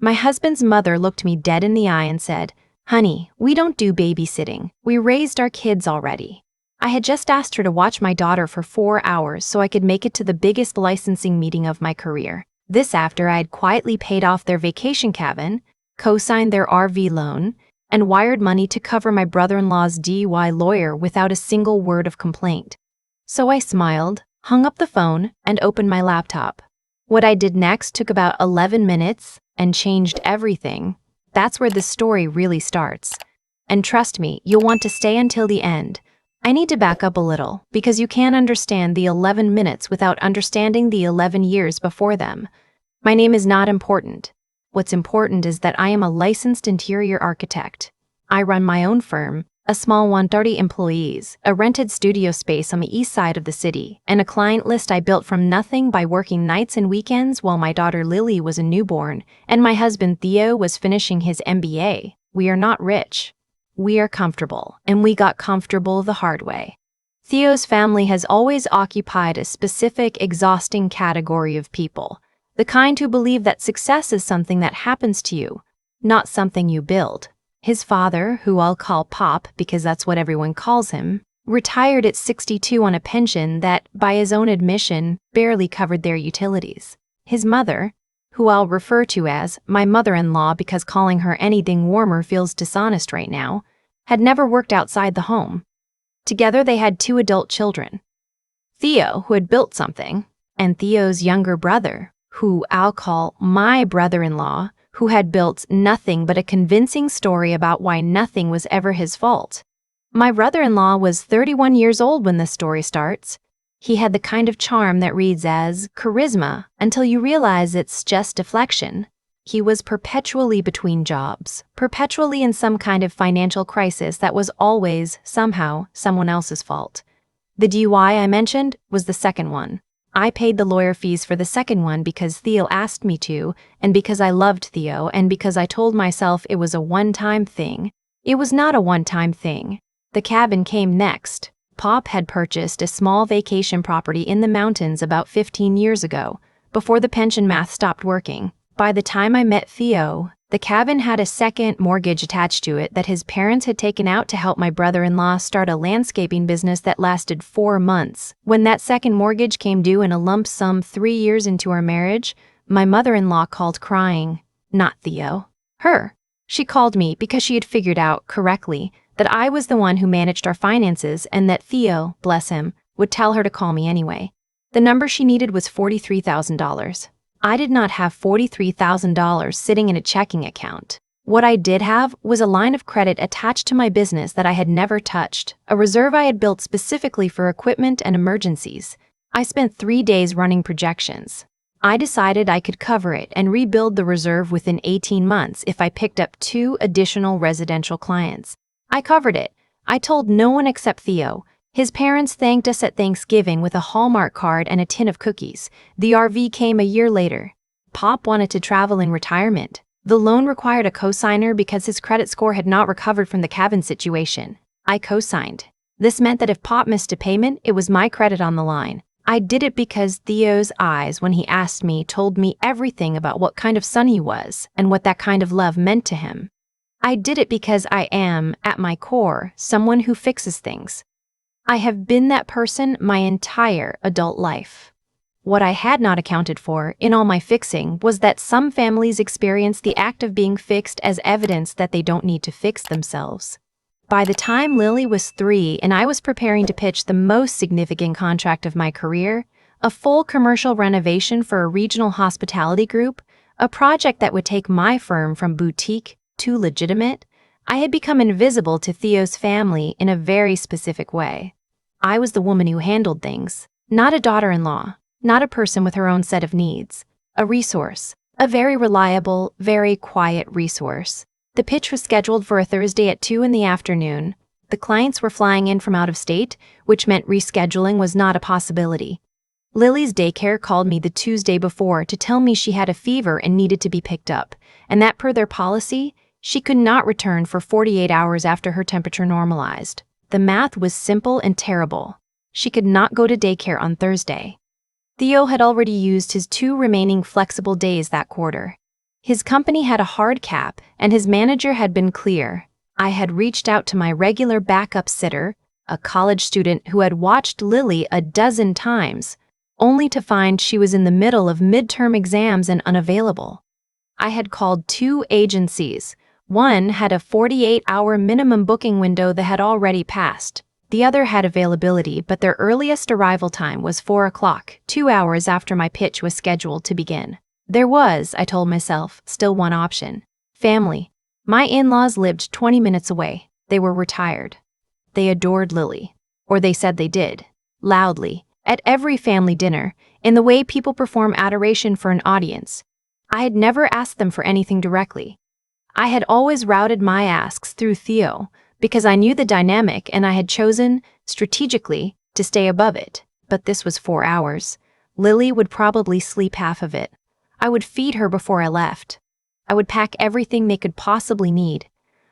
My husband's mother looked me dead in the eye and said, "Honey, we don't do babysitting. We raised our kids already." I had just asked her to watch my daughter for 4 hours so I could make it to the biggest licensing meeting of my career. This after I had quietly paid off their vacation cabin, co-signed their RV loan, and wired money to cover my brother-in-law's DUI lawyer without a single word of complaint. So I smiled, hung up the phone, and opened my laptop. What I did next took about 11 minutes and changed everything. That's where this story really starts. And trust me, you'll want to stay until the end. I need to back up a little, because you can't understand the 11 minutes without understanding the 11 years before them. My name is not important. What's important is that I am a licensed interior architect. I run my own firm, a small 130 employees, a rented studio space on the east side of the city, and a client list I built from nothing by working nights and weekends while my daughter Lily was a newborn and my husband Theo was finishing his MBA. We are not rich. We are comfortable, and we got comfortable the hard way. Theo's family has always occupied a specific, exhausting category of people, the kind who believe that success is something that happens to you, not something you build. His father, who I'll call Pop because that's what everyone calls him, retired at 62 on a pension that, by his own admission, barely covered their utilities. His mother, who I'll refer to as my mother-in-law because calling her anything warmer feels dishonest right now, had never worked outside the home. Together they had 2 adult children. Theo, who had built something, and Theo's younger brother, who I'll call my brother-in-law, who had built nothing but a convincing story about why nothing was ever his fault. My brother-in-law was 31 years old when this story starts. He had the kind of charm that reads as charisma until you realize it's just deflection. He was perpetually between jobs, perpetually in some kind of financial crisis that was always, somehow, someone else's fault. The DUI I mentioned was the second one. I paid the lawyer fees for the second one because Theo asked me to, and because I loved Theo, and because I told myself it was a one-time thing. It was not a one-time thing. The cabin came next. Pop had purchased a small vacation property in the mountains about 15 years ago, before the pension math stopped working. By the time I met Theo, the cabin had a second mortgage attached to it that his parents had taken out to help my brother-in-law start a landscaping business that lasted 4 months. When that second mortgage came due in a lump sum 3 years into our marriage, my mother-in-law called crying. Not Theo. Her. She called me because she had figured out, correctly, that I was the one who managed our finances and that Theo, bless him, would tell her to call me anyway. The number she needed was $43,000. I did not have $43,000 sitting in a checking account. What I did have was a line of credit attached to my business that I had never touched, a reserve I had built specifically for equipment and emergencies. I spent 3 days running projections. I decided I could cover it and rebuild the reserve within 18 months if I picked up 2 additional residential clients. I covered it. I told no one except Theo. His parents thanked us at Thanksgiving with a Hallmark card and a tin of cookies. The RV came a year later. Pop wanted to travel in retirement. The loan required a co-signer because his credit score had not recovered from the cabin situation. I co-signed. This meant that if Pop missed a payment, it was my credit on the line. I did it because Theo's eyes, when he asked me, told me everything about what kind of son he was and what that kind of love meant to him. I did it because I am, at my core, someone who fixes things. I have been that person my entire adult life. What I had not accounted for in all my fixing was that some families experience the act of being fixed as evidence that they don't need to fix themselves. By the time Lily was 3 and I was preparing to pitch the most significant contract of my career, a full commercial renovation for a regional hospitality group, a project that would take my firm from boutique to legitimate, I had become invisible to Theo's family in a very specific way. I was the woman who handled things, not a daughter-in-law, not a person with her own set of needs, a resource, a very reliable, very quiet resource. The pitch was scheduled for a Thursday at 2 in the afternoon. The clients were flying in from out of state, which meant rescheduling was not a possibility. Lily's daycare called me the Tuesday before to tell me she had a fever and needed to be picked up, and that per their policy, she could not return for 48 hours after her temperature normalized. The math was simple and terrible. She could not go to daycare on Thursday. Theo had already used his 2 remaining flexible days that quarter. His company had a hard cap, and his manager had been clear. I had reached out to my regular backup sitter, a college student who had watched Lily a dozen times, only to find she was in the middle of midterm exams and unavailable. I had called 2 agencies. One had a 48-hour minimum booking window that had already passed. The other had availability, but their earliest arrival time was 4 o'clock, 2 hours after my pitch was scheduled to begin. There was, I told myself, still one option. Family. My in-laws lived 20 minutes away. They were retired. They adored Lily. Or they said they did. Loudly. At every family dinner, in the way people perform adoration for an audience. I had never asked them for anything directly. I had always routed my asks through Theo, because I knew the dynamic and I had chosen, strategically, to stay above it. But this was 4 hours. Lily would probably sleep half of it. I would feed her before I left. I would pack everything they could possibly need.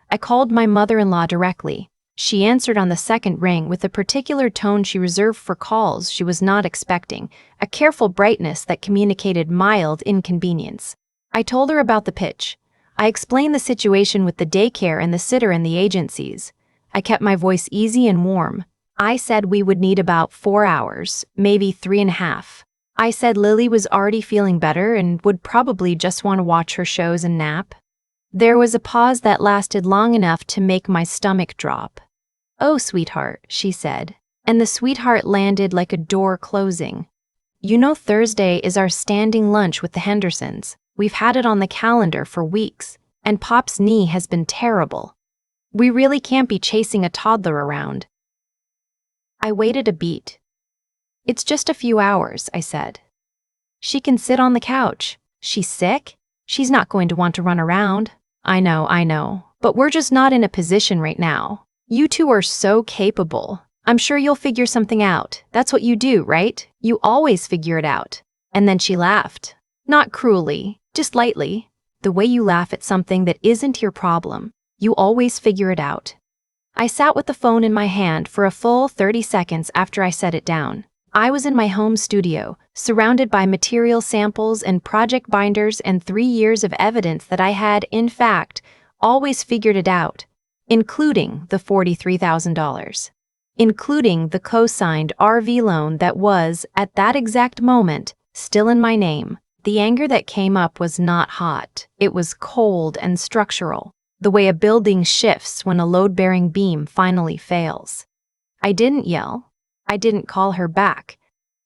I called my mother-in-law directly. She answered on the second ring with a particular tone she reserved for calls she was not expecting, a careful brightness that communicated mild inconvenience. I told her about the pitch. I explained the situation with the daycare and the sitter and the agencies. I kept my voice easy and warm. I said we would need about 4 hours, maybe 3.5. I said Lily was already feeling better and would probably just want to watch her shows and nap. There was a pause that lasted long enough to make my stomach drop. "Oh, sweetheart," she said, and the sweetheart landed like a door closing. "You know Thursday is our standing lunch with the Hendersons. We've had it on the calendar for weeks, and Pop's knee has been terrible. We really can't be chasing a toddler around." I waited a beat. "It's just a few hours," I said. "She can sit on the couch. She's sick. She's not going to want to run around." I know, but we're just not in a position right now. You two are so capable. I'm sure you'll figure something out. That's what you do, right? You always figure it out." And then she laughed. Not cruelly, just lightly. The way you laugh at something that isn't your problem. You always figure it out. I sat with the phone in my hand for a full 30 seconds after I set it down. I was in my home studio, surrounded by material samples and project binders and 3 years of evidence that I had, in fact, always figured it out, including the $43,000. Including the co-signed RV loan that was, at that exact moment, still in my name. The anger that came up was not hot. It was cold and structural, the way a building shifts when a load-bearing beam finally fails. I didn't yell. I didn't call her back.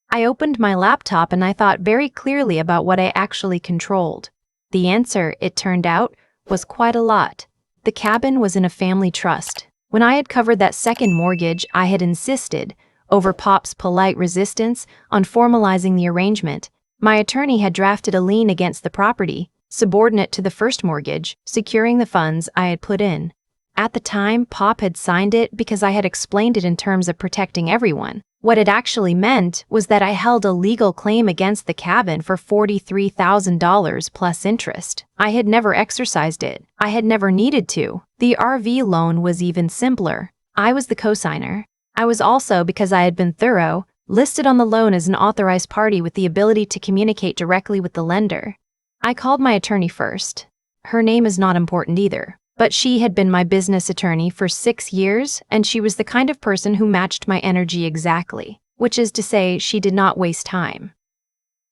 I opened my laptop and I thought very clearly about what I actually controlled. The answer, it turned out, was quite a lot. The cabin was in a family trust. When I had covered that second mortgage, I had insisted, over Pop's polite resistance, on formalizing the arrangement. My attorney had drafted a lien against the property, subordinate to the first mortgage, securing the funds I had put in. At the time, Pop had signed it because I had explained it in terms of protecting everyone. What it actually meant was that I held a legal claim against the cabin for $43,000 plus interest. I had never exercised it. I had never needed to. The RV loan was even simpler. I was the cosigner. I was also, because I had been thorough, listed on the loan as an authorized party with the ability to communicate directly with the lender. I called my attorney first. Her name is not important either. But she had been my business attorney for 6 years, and she was the kind of person who matched my energy exactly, which is to say, she did not waste time.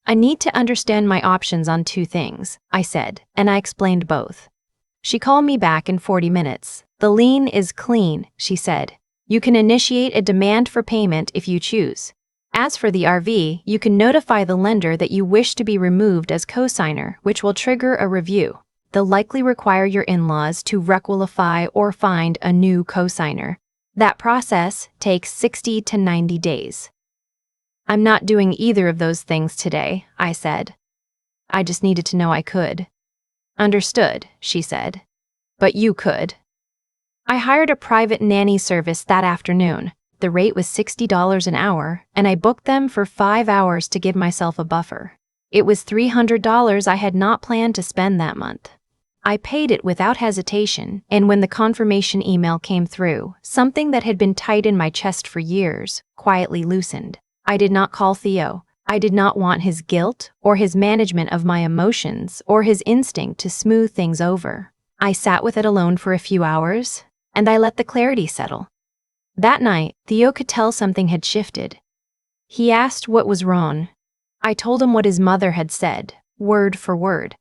"I need to understand my options on 2 things, I said, and I explained both. She called me back in 40 minutes. "The lien is clean," she said. "You can initiate a demand for payment if you choose. As for the RV, you can notify the lender that you wish to be removed as cosigner, which will trigger a review. They'll likely require your in-laws to requalify or find a new cosigner. That process takes 60 to 90 days. "I'm not doing either of those things today," I said. "I just needed to know I could." "Understood," she said. "But you could." I hired a private nanny service that afternoon. The rate was $60 an hour, and I booked them for 5 hours to give myself a buffer. It was $300 I had not planned to spend that month. I paid it without hesitation, and when the confirmation email came through, something that had been tight in my chest for years quietly loosened. I did not call Theo. I did not want his guilt or his management of my emotions or his instinct to smooth things over. I sat with it alone for a few hours, and I let the clarity settle. That night, Theo could tell something had shifted. He asked what was wrong. I told him what his mother had said, word for word.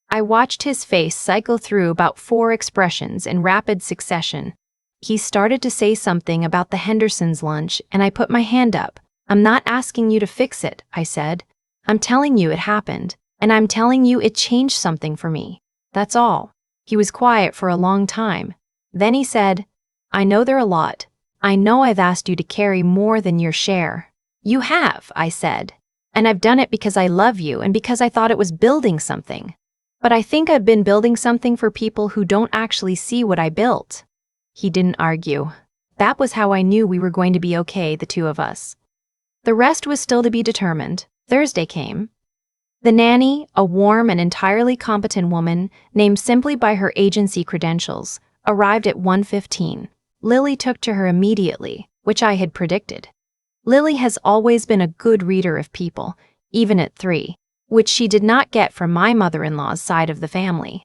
I watched his face cycle through about 4 expressions in rapid succession. He started to say something about the Hendersons' lunch, and I put my hand up. "I'm not asking you to fix it," I said. "I'm telling you it happened, and I'm telling you it changed something for me. That's all." He was quiet for a long time. Then he said, "I know they're a lot. I know I've asked you to carry more than your share." "You have," I said. "And I've done it because I love you and because I thought it was building something. But I think I've been building something for people who don't actually see what I built." He didn't argue. That was how I knew we were going to be okay, the two of us. The rest was still to be determined. Thursday came. The nanny, a warm and entirely competent woman, named simply by her agency credentials, arrived at 1:15. Lily took to her immediately, which I had predicted. Lily has always been a good reader of people, even at 3, which she did not get from my mother-in-law's side of the family.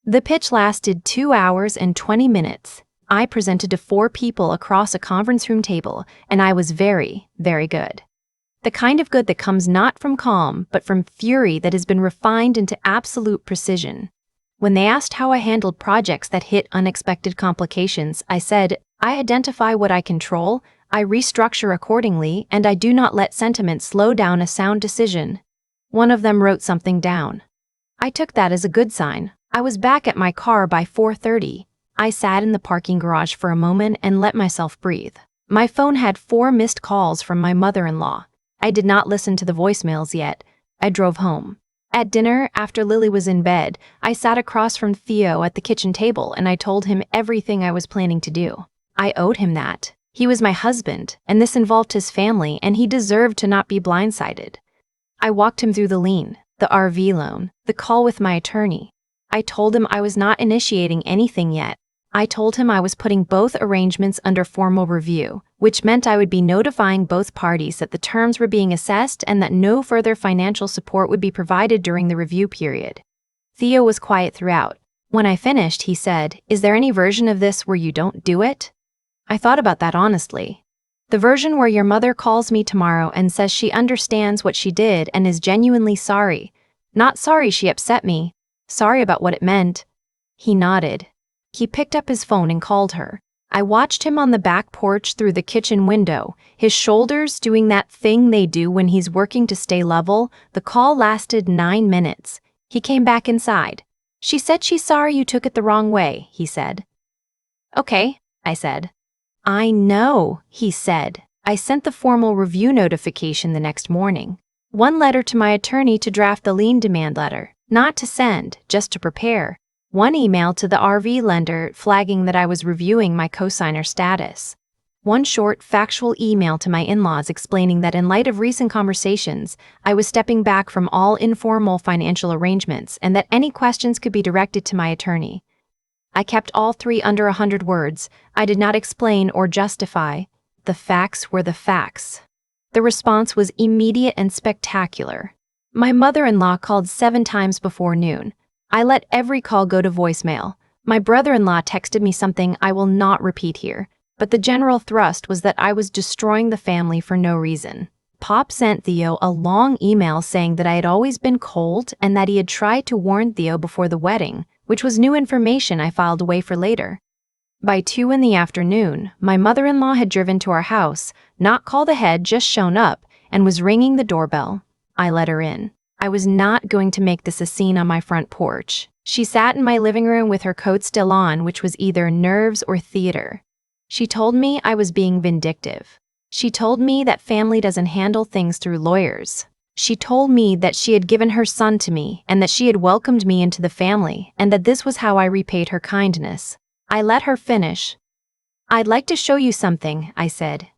The pitch lasted 2 hours and 20 minutes. I presented to 4 people across a conference room table, and I was very, very good. The kind of good that comes not from calm, but from fury that has been refined into absolute precision. When they asked how I handled projects that hit unexpected complications, I said, "I identify what I control, I restructure accordingly, and I do not let sentiment slow down a sound decision." One of them wrote something down. I took that as a good sign. I was back at my car by 4:30. I sat in the parking garage for a moment and let myself breathe. My phone had 4 missed calls from my mother-in-law. I did not listen to the voicemails yet. I drove home. At dinner, after Lily was in bed, I sat across from Theo at the kitchen table and I told him everything I was planning to do. I owed him that. He was my husband, and this involved his family, and he deserved to not be blindsided. I walked him through the lien, the RV loan, the call with my attorney. I told him I was not initiating anything yet. I told him I was putting both arrangements under formal review, which meant I would be notifying both parties that the terms were being assessed and that no further financial support would be provided during the review period. Theo was quiet throughout. When I finished, he said, "Is there any version of this where you don't do it?" I thought about that honestly. The version where your mother calls me tomorrow and says she understands what she did and is genuinely sorry. Not sorry she upset me. Sorry about what it meant. He nodded. He picked up his phone and called her. I watched him on the back porch through the kitchen window, his shoulders doing that thing they do when he's working to stay level. The call lasted 9 minutes. He came back inside. "She said she's sorry you took it the wrong way," he said. "Okay," I said. "I know," he said. I sent the formal review notification the next morning. 1 letter to my attorney to draft the lien demand letter, not to send, just to prepare. 1 email to the RV lender flagging that I was reviewing my cosigner status. 1 short, factual email to my in-laws explaining that in light of recent conversations, I was stepping back from all informal financial arrangements and that any questions could be directed to my attorney. I kept all 3 under 100 words. I did not explain or justify. The facts were the facts. The response was immediate and spectacular. My mother-in-law called 7 times before noon. I let every call go to voicemail. My brother-in-law texted me something I will not repeat here, but the general thrust was that I was destroying the family for no reason. Pop sent Theo a long email saying that I had always been cold and that he had tried to warn Theo before the wedding, which was new information I filed away for later. By 2 in the afternoon, my mother-in-law had driven to our house, not called ahead, just shown up, and was ringing the doorbell. I let her in. I was not going to make this a scene on my front porch. She sat in my living room with her coat still on, which was either nerves or theater. She told me I was being vindictive. She told me that family doesn't handle things through lawyers. She told me that she had given her son to me and that she had welcomed me into the family and that this was how I repaid her kindness. I let her finish. "I'd like to show you something," I said.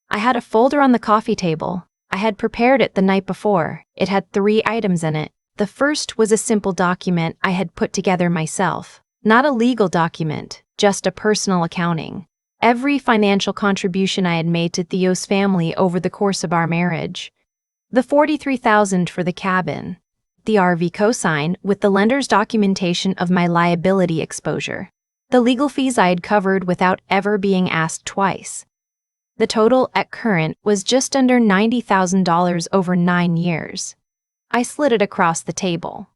I had a folder on the coffee table. I had prepared it the night before. It had 3 items in it. The first was a simple document I had put together myself. Not a legal document, just a personal accounting. Every financial contribution I had made to Theo's family over the course of our marriage. The $43,000 for the cabin. The RV cosign with the lender's documentation of my liability exposure. The legal fees I had covered without ever being asked twice. The total at current was just under $90,000 over 9 years. I slid it across the table.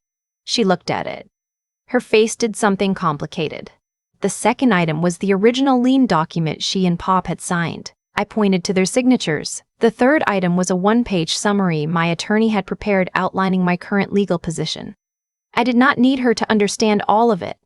She looked at it. Her face did something complicated. The second item was the original lien document she and Pop had signed. I pointed to their signatures. The third item was a one-page summary my attorney had prepared outlining my current legal position. I did not need her to understand all of it.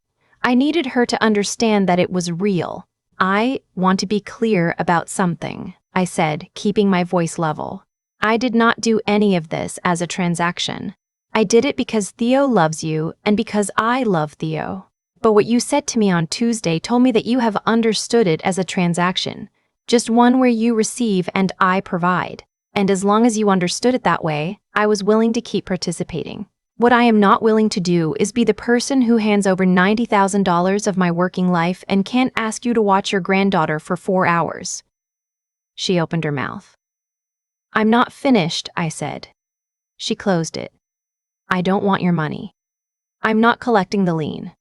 I needed her to understand that it was real. I want to be clear about something, I said, keeping my voice level. I did not do any of this as a transaction. I did it because Theo loves you and because I love Theo. But what you said to me on Tuesday told me that you have understood it as a transaction, just one where you receive and I provide. And as long as you understood it that way, I was willing to keep participating. What I am not willing to do is be the person who hands over $90,000 of my working life and can't ask you to watch your granddaughter for 4 hours. She opened her mouth. I'm not finished, I said. She closed it. I don't want your money. I'm not collecting the lien.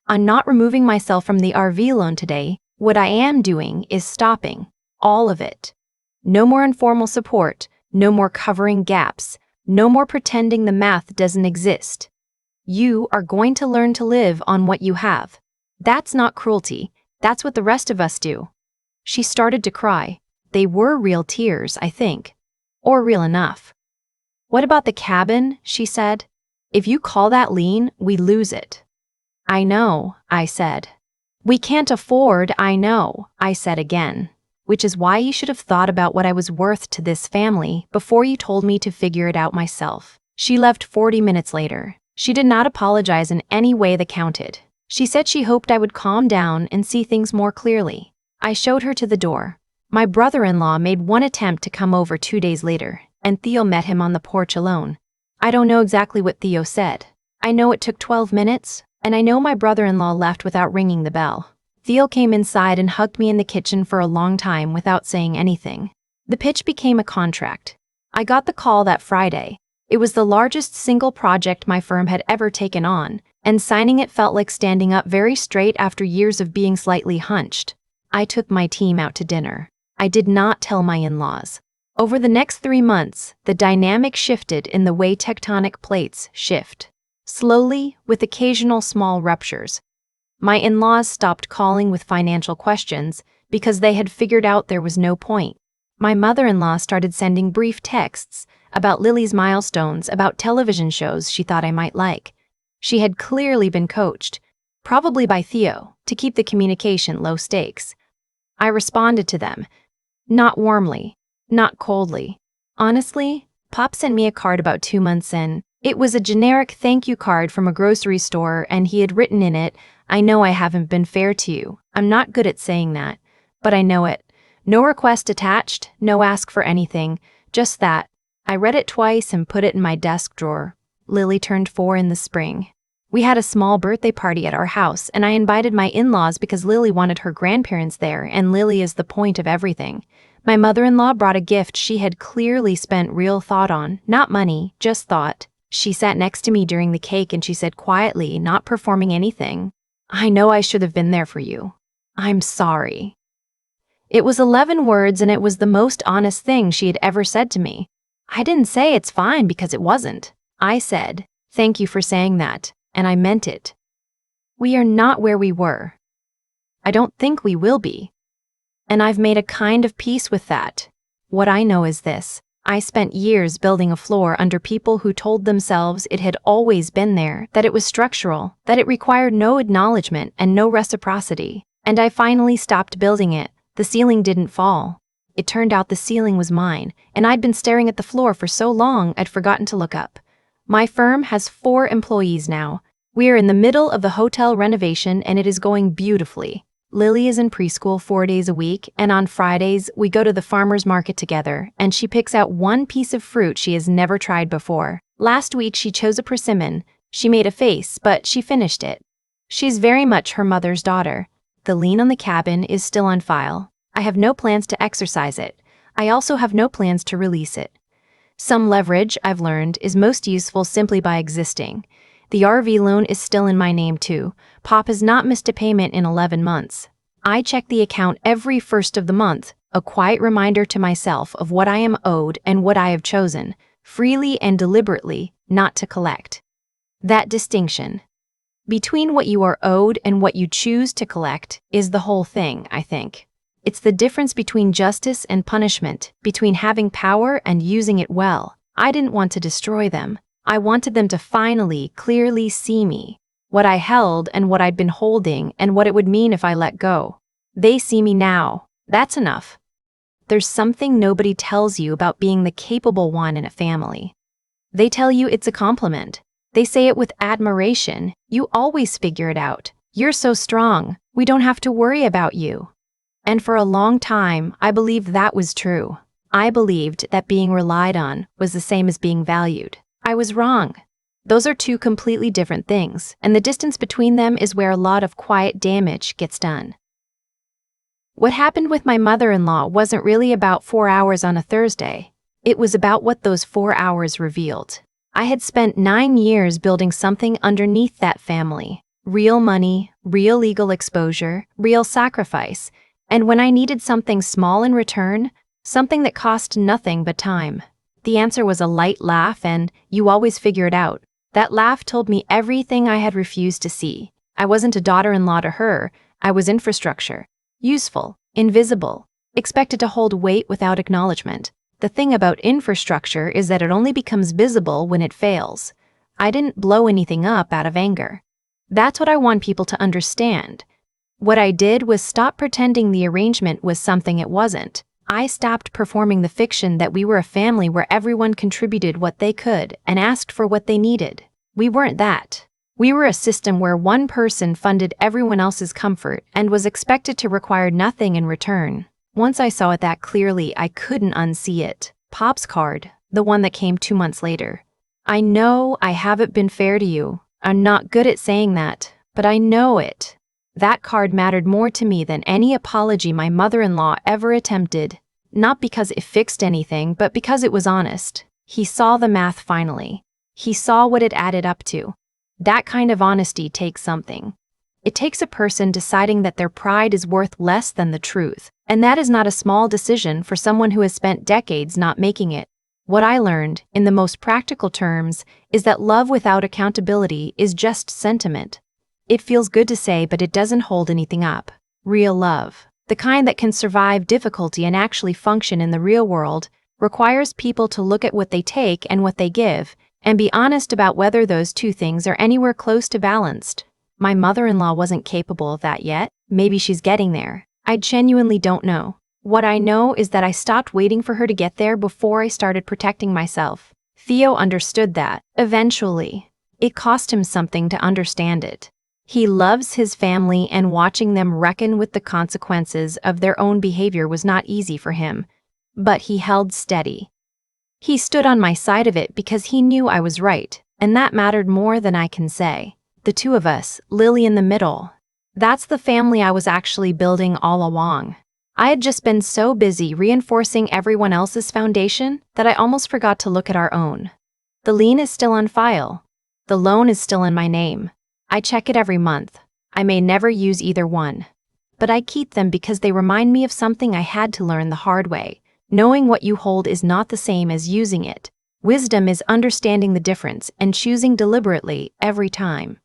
I'm not removing myself from the RV loan today. What I am doing is stopping. All of it. No more informal support, no more covering gaps, no more pretending the math doesn't exist. You are going to learn to live on what you have. That's not cruelty. That's what the rest of us do. She started to cry. They were real tears, I think. Or real enough. What about the cabin? She said. If you call that lien, we lose it. I know, I said. We can't afford, I know, I said again. Which is why you should have thought about what I was worth to this family before you told me to figure it out myself. She left 40 minutes later. She did not apologize in any way that counted. She said she hoped I would calm down and see things more clearly. I showed her to the door. My brother-in-law made one attempt to come over 2 days later, and Theo met him on the porch alone. I don't know exactly what Theo said. I know it took 12 minutes, and I know my brother-in-law left without ringing the bell. Theo came inside and hugged me in the kitchen for a long time without saying anything. The pitch became a contract. I got the call that Friday. It was the largest single project my firm had ever taken on, and signing it felt like standing up very straight after years of being slightly hunched. I took my team out to dinner. I did not tell my in-laws. Over the next 3 months, the dynamic shifted in the way tectonic plates shift. Slowly, with occasional small ruptures. My in-laws stopped calling with financial questions because they had figured out there was no point. My mother-in-law started sending brief texts about Lily's milestones, about television shows she thought I might like. She had clearly been coached, probably by Theo, to keep the communication low stakes. I responded to them, not warmly, not coldly. Honestly, Pop sent me a card about 2 months in. It was a generic thank you card from a grocery store, and he had written in it, I know I haven't been fair to you. I'm not good at saying that, but I know it. No request attached, no ask for anything, just that. I read it twice and put it in my desk drawer. Lily turned 4 in the spring. We had a small birthday party at our house, and I invited my in-laws because Lily wanted her grandparents there, and Lily is the point of everything. My mother-in-law brought a gift she had clearly spent real thought on, not money, just thought. She sat next to me during the cake and she said quietly, not performing anything, I know I should have been there for you. I'm sorry. It was 11 words, and it was the most honest thing she had ever said to me. I didn't say it's fine because it wasn't. I said, thank you for saying that, and I meant it. We are not where we were. I don't think we will be. And I've made a kind of peace with that. What I know is this. I spent years building a floor under people who told themselves it had always been there, that it was structural, that it required no acknowledgement and no reciprocity. And I finally stopped building it. The ceiling didn't fall. It turned out the ceiling was mine, and I'd been staring at the floor for so long I'd forgotten to look up. My firm has 4 employees now. We are in the middle of the hotel renovation and it is going beautifully. Lily is in preschool 4 days a week, and on Fridays we go to the farmer's market together, and she picks out one piece of fruit she has never tried before. Last week she chose a persimmon. She made a face, but she finished it. She's very much her mother's daughter. The lien on the cabin is still on file. I have no plans to exercise it. I also have no plans to release it. Some leverage, I've learned, is most useful simply by existing. The RV loan is still in my name too. Pop has not missed a payment in 11 months. I check the account every first of the month, a quiet reminder to myself of what I am owed and what I have chosen, freely and deliberately, not to collect. That distinction between what you are owed and what you choose to collect is the whole thing, I think. It's the difference between justice and punishment, between having power and using it well. I didn't want to destroy them. I wanted them to finally, clearly see me, what I held and what I'd been holding and what it would mean if I let go. They see me now. That's enough. There's something nobody tells you about being the capable one in a family. They tell you it's a compliment. They say it with admiration. You always figure it out. You're so strong. We don't have to worry about you. And for a long time, I believed that was true. I believed that being relied on was the same as being valued. I was wrong. Those are two completely different things, and the distance between them is where a lot of quiet damage gets done. What happened with my mother-in-law wasn't really about 4 hours on a Thursday. It was about what those 4 hours revealed. I had spent 9 years building something underneath that family. Real money, real legal exposure, real sacrifice. And when I needed something small in return, something that cost nothing but time, the answer was a light laugh and, "You always figure it out." That laugh told me everything I had refused to see. I wasn't a daughter-in-law to her. I was infrastructure. Useful, invisible, expected to hold weight without acknowledgement. The thing about infrastructure is that it only becomes visible when it fails. I didn't blow anything up out of anger. That's what I want people to understand. What I did was stop pretending the arrangement was something it wasn't. I stopped performing the fiction that we were a family where everyone contributed what they could and asked for what they needed. We weren't that. We were a system where one person funded everyone else's comfort and was expected to require nothing in return. Once I saw it that clearly, I couldn't unsee it. Pop's card, the one that came 2 months later. I know I haven't been fair to you. I'm not good at saying that, but I know it. That card mattered more to me than any apology my mother-in-law ever attempted. Not because it fixed anything, but because it was honest. He saw the math finally. He saw what it added up to. That kind of honesty takes something. It takes a person deciding that their pride is worth less than the truth, and that is not a small decision for someone who has spent decades not making it. What I learned, in the most practical terms, is that love without accountability is just sentiment. It feels good to say, but it doesn't hold anything up. Real love, the kind that can survive difficulty and actually function in the real world, requires people to look at what they take and what they give, and be honest about whether those two things are anywhere close to balanced. My mother-in-law wasn't capable of that yet. Maybe she's getting there. I genuinely don't know. What I know is that I stopped waiting for her to get there before I started protecting myself. Theo understood that, eventually. It cost him something to understand it. He loves his family, and watching them reckon with the consequences of their own behavior was not easy for him. But he held steady. He stood on my side of it because he knew I was right, and that mattered more than I can say. The two of us, Lily in the middle. That's the family I was actually building all along. I had just been so busy reinforcing everyone else's foundation that I almost forgot to look at our own. The lien is still on file. The loan is still in my name. I check it every month. I may never use either one. But I keep them because they remind me of something I had to learn the hard way. Knowing what you hold is not the same as using it. Wisdom is understanding the difference and choosing deliberately every time.